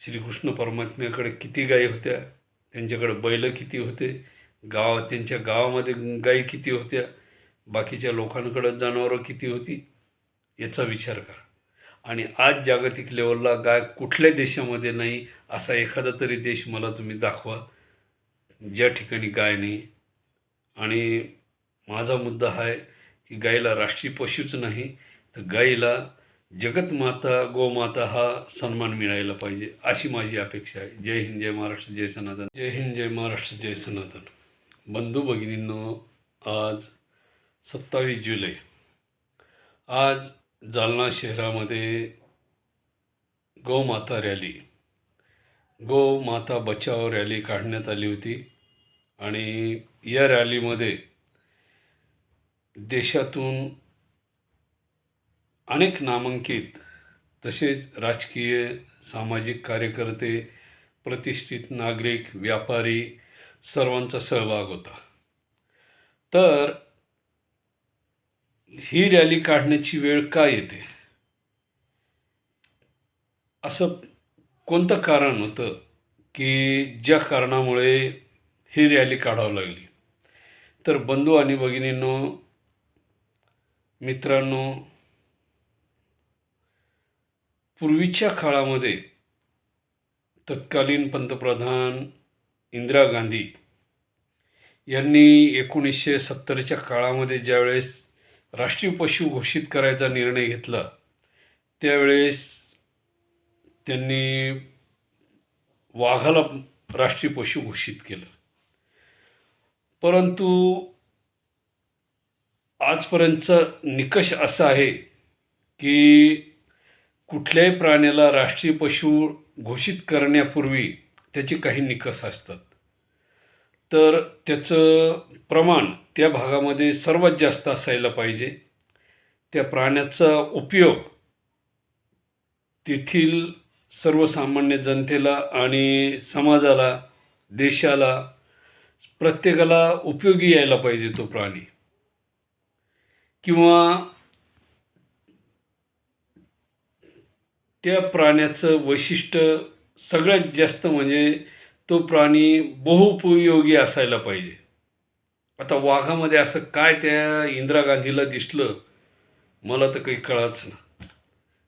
श्रीकृष्ण परमात्म्याकडे किती गायी होत्या, त्यांच्याकडे बैल किती होते, त्यांच्या गावामध्ये गायी किती होत्या, बाकीच्या लोकांकडे जनावरं किती होती, याचा विचार करा. आणि आज जागतिक लेवलला गाय कुठल्या देशामध्ये नाही असा एखादा तरी देश मला तुम्ही दाखवा ज्या ठिकाणी गाय नाही. आणि माझा मुद्दा हा आहे की गाईला राष्ट्रीय पशुच नाही तर गाईला जगतमाता गोमाता हा सन्मान मिळायला पाहिजे, अशी माझी अपेक्षा आहे. जय हिंद, जय महाराष्ट्र, जय सनातन. जय हिंद, जय महाराष्ट्र, जय सनातन. बंधू भगिनींनो, आज 27 जुलै, आज जालना शहरामध्ये गोमाता रॅली, गोमाता बचाव रॅली काढण्यात आली होती. आणि या रॅलीमध्ये देशातून अनेक नामांकित तसेच राजकीय सामाजिक कार्यकर्ते, प्रतिष्ठित नागरिक, व्यापारी सर्वांचा सहभाग होता. तर ही रॅली काढण्याची वेळ का येते, असं कोणतं कारण होतं की ज्या कारणामुळे ही रॅली काढावी लागली? तर बंधू आणि भगिनींनो, मित्रांनो, पूर्वीच्या काळामध्ये तत्कालीन पंतप्रधान इंदिरा गांधी यांनी 1970च्या काळामध्ये ज्यावेळेस राष्ट्रीय पशु घोषित करायचा निर्णय घेतला, त्यावेळेस त्यांनी वाघाला राष्ट्रीय पशु घोषित केलं. परंतु आजपर्यंतचा निकष असा आहे की कुठल्याही प्राण्याला राष्ट्रीय पशु घोषित करण्यापूर्वी त्याचे काही निकष असतात. तर त्याचं प्रमाण त्या भागामध्ये सर्वात जास्त असायला पाहिजे. त्या प्राण्याचा उपयोग तेथील सर्वसामान्य जनतेला आणि समाजाला, देशाला, प्रत्येकाला उपयोगी यायला पाहिजे तो प्राणी. किंवा त्या प्राण्याचं वैशिष्ट्य सगळ्यात जास्त म्हणजे तो प्राणी बहुउपयोगी असायला पाहिजे. आता वाघामध्ये असं काय त्या इंदिरा गांधीला दिसलं, मला तर काही कळाच ना.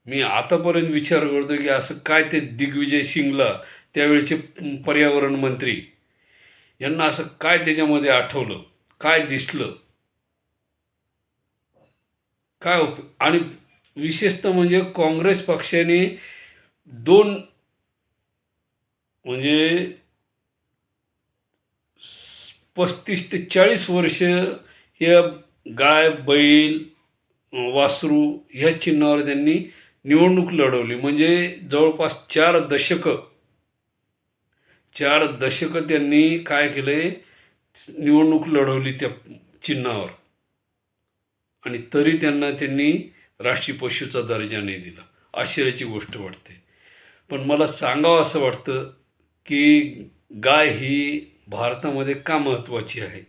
मी आतापर्यंत विचार करतो की असं काय ते दिग्विजय सिंगला, त्यावेळचे पर्यावरण मंत्री, यांना असं काय त्याच्यामध्ये आठवलं, काय दिसलं, काय आणि विशेषतः म्हणजे काँग्रेस पक्षाने दोन म्हणजे 35 ते 40 वर्ष या गाय, बैल, वासरू ह्या चिन्हावर त्यांनी निवडणूक लढवली. म्हणजे जवळपास 4 दशकं त्यांनी काय केले, निवडणूक लढवली त्या चिन्हावर, आणि तरी त्यांनी राष्ट्रीय पशुचा दर्जा नाही दिला. आश्चर्याची गोष्ट वाटते. पण मला सांगावं असं वाटतं की गाय ही भारतामध्ये का महत्त्वाची आहे.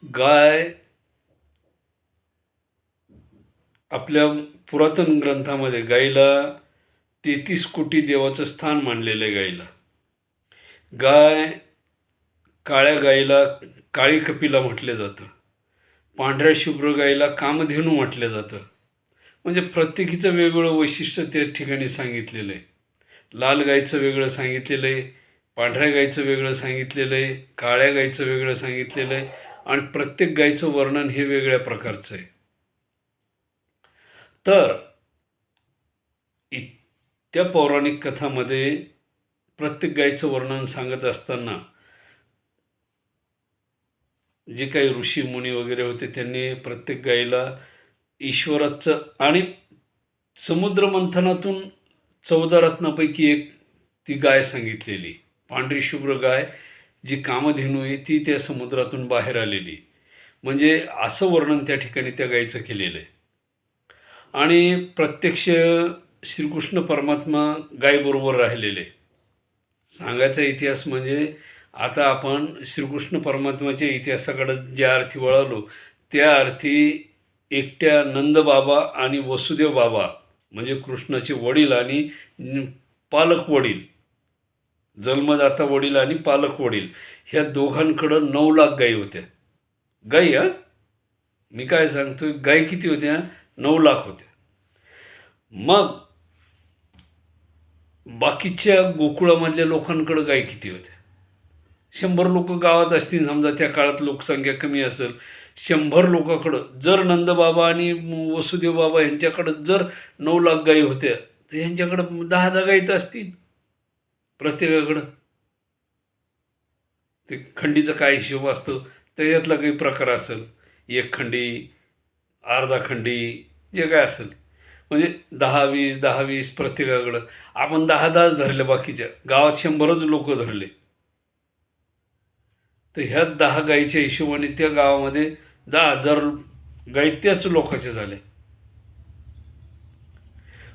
गाय आपल्या पुरातन ग्रंथामध्ये गाईला 33 कोटी देवाचं स्थान मानलेलं आहे. गाय, काळ्या गाईला काळी कपिला म्हटलं जातं, पांढऱ्या शुभ्र गाईला कामधेनू म्हटलं जातं. म्हणजे प्रत्येकीचं वेगवेगळं वैशिष्ट्य त्या ठिकाणी सांगितलेलं आहे. लाल गाईचं वेगळं सांगितलेलं आहे, पांढऱ्या गाईचं वेगळं सांगितलेलं आहे, काळ्या गाईचं वेगळं सांगितलेलं आहे, आणि प्रत्येक गाईचं वर्णन हे वेगळ्या प्रकारचं आहे. तर त्या पौराणिक कथामध्ये प्रत्येक गाईचं वर्णन सांगत असताना जे काही ऋषी मुनी वगैरे होते त्यांनी प्रत्येक गाईला ईश्वराचं आणि समुद्र मंथनातून 14 रत्नापैकी एक ती गाय सांगितलेली. पांढरी शुभ्र गाय जी कामधेनू आहे ती त्या समुद्रातून बाहेर आलेली. म्हणजे असं वर्णन त्या ठिकाणी त्या गायीचं केलेलं आहे. आणि प्रत्यक्ष श्रीकृष्ण परमात्मा गायीबरोबर राहिलेले. सांगायचा इतिहास म्हणजे आता आपण श्रीकृष्ण परमात्म्याच्या इतिहासाकडे ज्या अर्थी वळालो त्या अर्थी एकट्या नंदबाबा आणि वसुदेव बाबा म्हणजे कृष्णाचे वडील आणि पालक वडील, जन्मदाता वडील आणि पालक वडील ह्या दोघांकडं 9 लाख गायी होत्या. गायी मी काय सांगतोय, गायी किती होत्या? 9 लाख होत्या. मग बाकीच्या गोकुळामधल्या लोकांकडं गायी किती होत्या? 100 लोक गावात असतील समजा, त्या काळात लोकसंख्या कमी असेल. 100 लोकांकडं जर नंदबाबा आणि वसुदेव बाबा यांच्याकडं जर 9 लाख गायी होत्या, तर ह्यांच्याकडं 10 गायी तर असतील प्रत्येकाकडं. ते खंडीचा काय हिशोब असतो त्याच्यातला काही प्रकार असेल, 1 खंडी, अर्धा खंडी, जे काय असेल, म्हणजे 10-20 10-20 प्रत्येकाकडं. आपण 10-10च धरले, बाकीच्या गावात 100च लोक धरले, तर ह्या 10 गायीच्या हिशोबाने त्या गावामध्ये 10,000 गायी त्याच लोकांच्या झाल्या.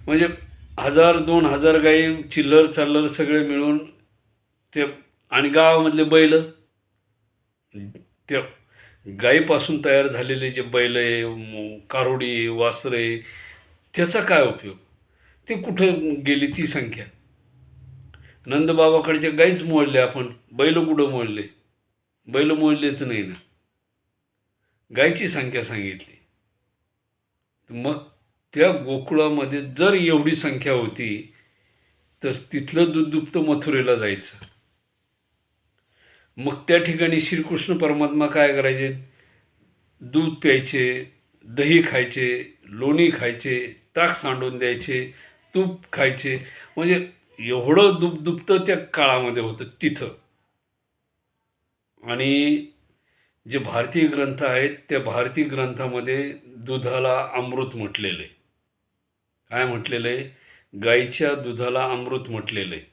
म्हणजे 1000-2000 गायी चिल्लर चाल्लर सगळे मिळून ते. आणि गावामधले बैल, त्या गायीपासून तयार झालेले जे बैल आहे, कारोडी, वासरे, त्याचा काय उपयोग? ते कुठं गेली ती संख्या? नंदबाबाकडच्या गाईच मोडले आपण, बैल कुठं मोडले? बैल मोडलेच नाही ना, गायची संख्या सांगितली. मग त्या गोकुळामध्ये जर एवढी संख्या होती, तर तिथलं दूध दुभतं मथुरेला जायचं. मग त्या ठिकाणी श्रीकृष्ण परमात्मा काय करायचे? दूध प्यायचे, दही खायचे, लोणी खायचे, ताक सांडून द्यायचे, तूप खायचे. म्हणजे एवढं दुभतं त्या काळामध्ये होतं तिथं. आणि जे भारतीय ग्रंथ आहेत, त्या भारतीय ग्रंथामध्ये दुधाला अमृत म्हटलेलं आहे. काय म्हटलेलं आहे? गाईच्या दुधाला अमृत म्हटलेलं आहे.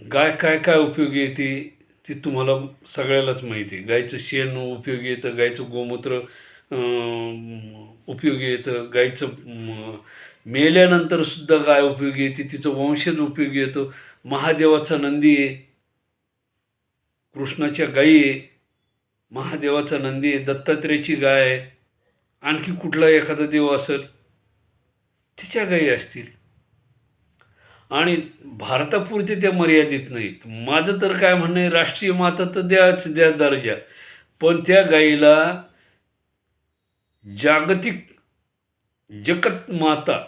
गाय काय काय उपयोगी येते ते तुम्हाला सगळ्यालाच माहिती आहे. गायचं शेण उपयोगी येतं, गायचं गोमूत्र उपयोगी येतं, गायचं मेल्यानंतर सुद्धा गाय उपयोगी येते, तिचं वंशज उपयोगी येतो. महादेवाचा नंदी आहे, कृष्णाच्या गायी आहे, महादेवाचा नंदी आहे, दत्तात्रेयाची गाय आहे, आणखी कुठला एखादा देव असेल तिच्या गायी असतील. आणि भारतापुरते त्या मर्यादित नाहीत. माझं तर काय म्हणणं आहे, राष्ट्रीय माता तर द्या दर्जा, पण त्या गाईला जागतिक जगत माता,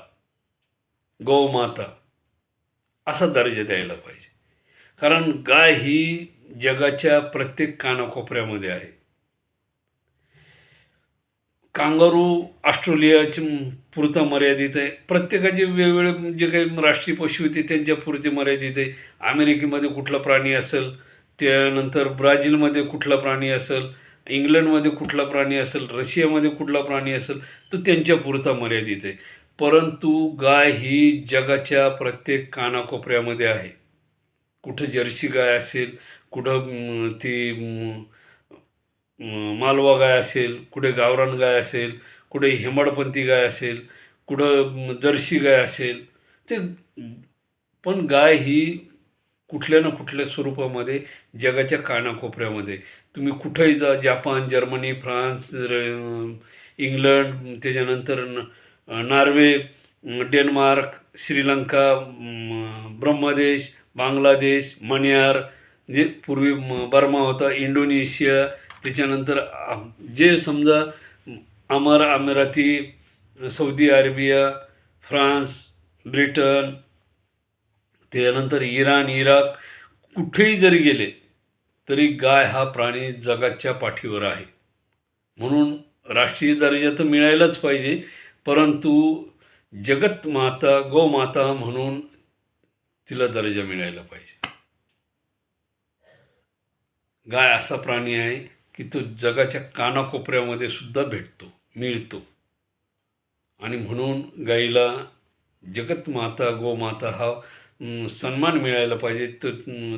गौमाता असा दर्जा द्यायला पाहिजे. कारण गाय ही जगाच्या प्रत्येक कानाकोपऱ्यामध्ये आहे. कांगारू ऑस्ट्रेलियाची पुरता मर्यादित आहे. प्रत्येकाचे वेगवेगळे जे काही राष्ट्रीय पशु होते त्यांच्या पुरते मर्यादित आहे. अमेरिकेमध्ये कुठला प्राणी असेल, त्यानंतर ब्राझीलमध्ये कुठला प्राणी असेल, इंग्लंडमध्ये कुठला प्राणी असेल, रशियामध्ये कुठला प्राणी असेल, तो त्यांच्या पुरता मर्यादित आहे. परंतु गाय ही जगाच्या प्रत्येक कानाकोपऱ्यामध्ये आहे. कुठं जर्सी गाय असेल, कुठं ती मालवा गाय असेल, कुठे गावरान गाय असेल, कुठे हेमाडपंथी गाय असेल, कुठं जर्सी गाय असेल, ते पण गाय ही कुठल्या ना कुठल्या स्वरूपामध्ये जगाच्या कानाकोपऱ्यामध्ये, तुम्ही कुठंही जा, जपान, जर्मनी, फ्रान्स, इंग्लंड, त्याच्यानंतर नॉर्वे, डेन्मार्क, श्रीलंका, ब्रह्मदेश, बांगलादेश, मण्यार, जे पूर्वी बर्मा होता, इंडोनेशिया, त्याच्यानंतर जे समजा अमिराती, सौदी अरेबिया, फ्रान्स, ब्रिटन, त्यानंतर इराण, इराक, कुठेही जरी गेले तरी गाय हा प्राणी जगाच्या पाठीवर आहे. म्हणून राष्ट्रीय दर्जा तर मिळायलाच पाहिजे, परंतु जगत माता, गोमाता म्हणून तिला दर्जा मिळायला पाहिजे. गाय असा प्राणी आहे की तो जगाच्या कानाकोपऱ्यामध्ये सुद्धा मिळतो. आणि म्हणून गाईला जगत माता, गोमाता हा सन्मान मिळायला पाहिजे, तो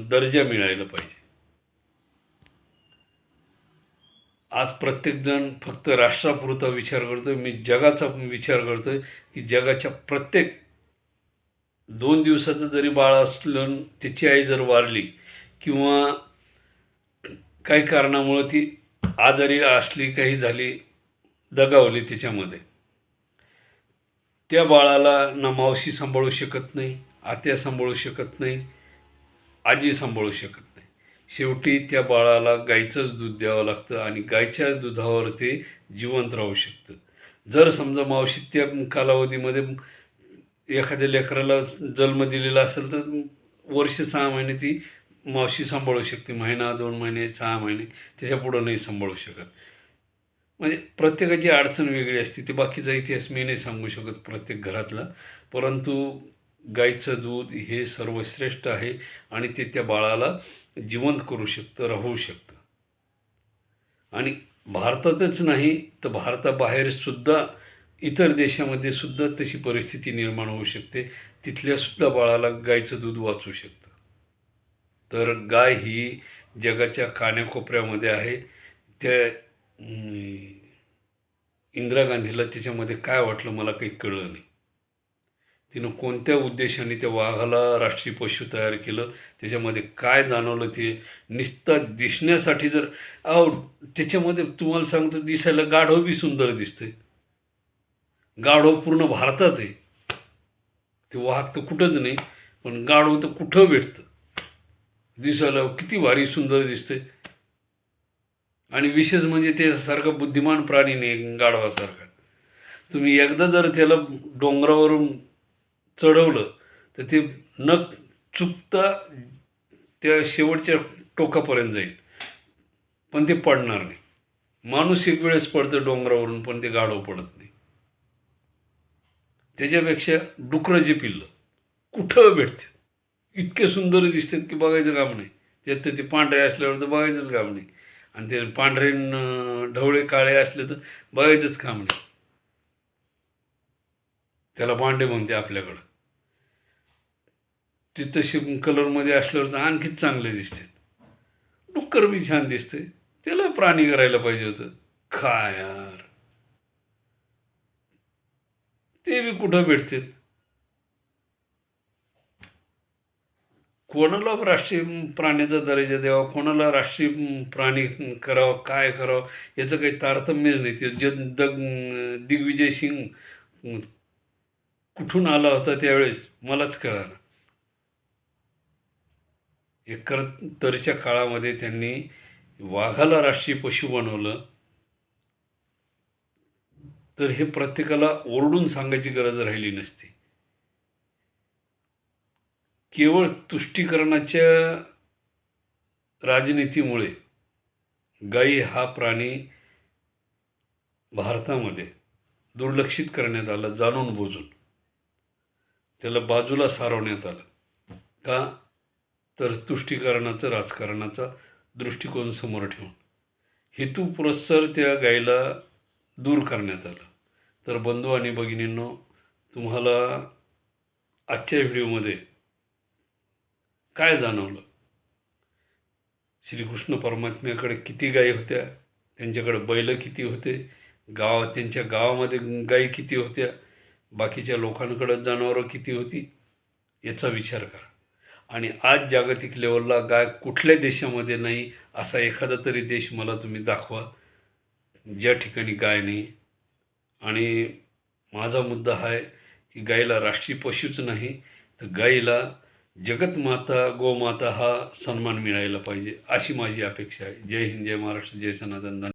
दर्जा मिळायला पाहिजे. आज प्रत्येकजण फक्त राष्ट्रापुरता विचार करतोय, मी जगाचा विचार करतोय की जगाच्या प्रत्येक 2 दिवसाचं जरी बाळ असलं, त्याची आई जर वारली किंवा काही कारणामुळं ती आजारी असली, काही झाली, दगावली त्याच्यामध्ये, त्या बाळाला ना मावशी सांभाळू शकत नाही, आत्या सांभाळू शकत नाही, आजी सांभाळू शकत नाही. शेवटी त्या बाळाला गाईचंच दूध द्यावं लागतं आणि गाईच्याच दुधावर ते जिवंत राहू शकतं. जर समजा मावशी त्या कालावधीमध्ये एखाद्या लेकराला जन्म दिलेला असेल तर वर्ष 6 महिने ती मावशी सांभाळू शकते. महिना, 2 महिने, 6 महिने त्याच्यापुढं नाही सांभाळू शकत. म्हणजे प्रत्येकाची अडचण वेगळी असते. ते बाकीचा इतिहास मी नाही सांगू शकत प्रत्येक घरातला. परंतु गाईचं दूध हे सर्वश्रेष्ठ आहे आणि ते त्या बाळाला जिवंत करू शकतं, राहू शकतं. आणि भारतातच नाही तर भारताबाहेरसुद्धा इतर देशामध्ये सुद्धा तशी परिस्थिती निर्माण होऊ शकते. तिथल्यासुद्धा बाळाला गाईचं दूध वाचू शकतं. तर गाय ही जगाच्या कानाकोपऱ्यामध्ये आहे. त्या इंदिरा गांधीला त्याच्यामध्ये काय वाटलं मला काही कळलं नाही. तिनं कोणत्या उद्देशाने त्या वाघाला राष्ट्रीय पशु तयार केलं, त्याच्यामध्ये काय जाणवलं ते नुसतं दिसण्यासाठी जर अहो त्याच्यामध्ये तुम्हाला सांगतो दिसायला गाढव बी सुंदर दिसतंय. गाढव पूर्ण भारतात आहे. ते वाघ तर कुठंच नाही, पण गाढव तर कुठं भेटतं. दिसायला किती भारी सुंदर दिसतंय. आणि विशेष म्हणजे ते सारखं बुद्धिमान प्राणी नाही गाढवासारखा. तुम्ही एकदा जर त्याला डोंगरावरून चढवलं तर ते न चुकता त्या शेवटच्या टोकापर्यंत जाईल, पण ते पडणार नाही. माणूस एक वेळेस पडतं डोंगरावरून, पण ते गाढव पडत नाही. त्याच्यापेक्षा डुकरं जे पिल्लं कुठं भेटते, इतके सुंदर दिसतात की बघायचं काम नाही. त्यात तर ते पांढरे असल्यावर तर बघायचंच काम नाही. आणि ते पांढरे ढवळे काळे असले तर बघायचंच काम नाही. त्याला पांडे म्हणते आपल्याकडं. ते तसे कलरमध्ये असल्यावर तर आणखीच चांगले दिसते. डुक्कर बी छान दिसते. त्याला प्राणी करायला पाहिजे होतं. काय यार, ते बी कुठं भेटते. कोणाला राष्ट्रीय प्राण्याचा दर्जा द्यावा, कोणाला राष्ट्रीय प्राणी करावं, काय करावं याचं काही तारतम्यच नाही. ते दिग्विजय सिंग कुठून आला होता त्यावेळेस मलाच कळालं. एकाहत्तरच्या काळामध्ये त्यांनी वाघाला राष्ट्रीय पशु बनवलं. तर हे प्रत्येकाला ओरडून सांगायची गरज राहिली नसती. केवळ तुष्टीकरणाच्या राजनीतीमुळे गायी हा प्राणी भारतामध्ये दुर्लक्षित करण्यात आला, जाणून बुजून त्याला बाजूला सारवण्यात आलं. का? तर तुष्टीकरणाचं राजकारणाचा दृष्टिकोन समोर ठेवून हेतुपुरस्सर त्या गायीला दूर करण्यात आलं. तर बंधू आणि भगिनींनो, तुम्हाला आजच्या व्हिडिओमध्ये काय जाणवलं? श्रीकृष्ण परमात्म्याकडे किती गायी होत्या, त्यांच्याकडे बैल किती होते, त्यांच्या गावामध्ये गायी किती होत्या, बाकीच्या लोकांकडे जनावरं किती होती, याचा विचार करा. आणि आज जागतिक लेवलला गाय कुठल्या देशामध्ये नाही असा एखादा तरी देश मला तुम्ही दाखवा ज्या ठिकाणी गाय नाही. आणि माझा मुद्दा हा आहे की गायीला राष्ट्रीय पशुच नाही तर गायीला जगतमाता गोमाता हा सन्मान मिळायला पाहिजे, अशी माझी अपेक्षा आहे. जय हिंद, जय महाराष्ट्र, जय सनातन.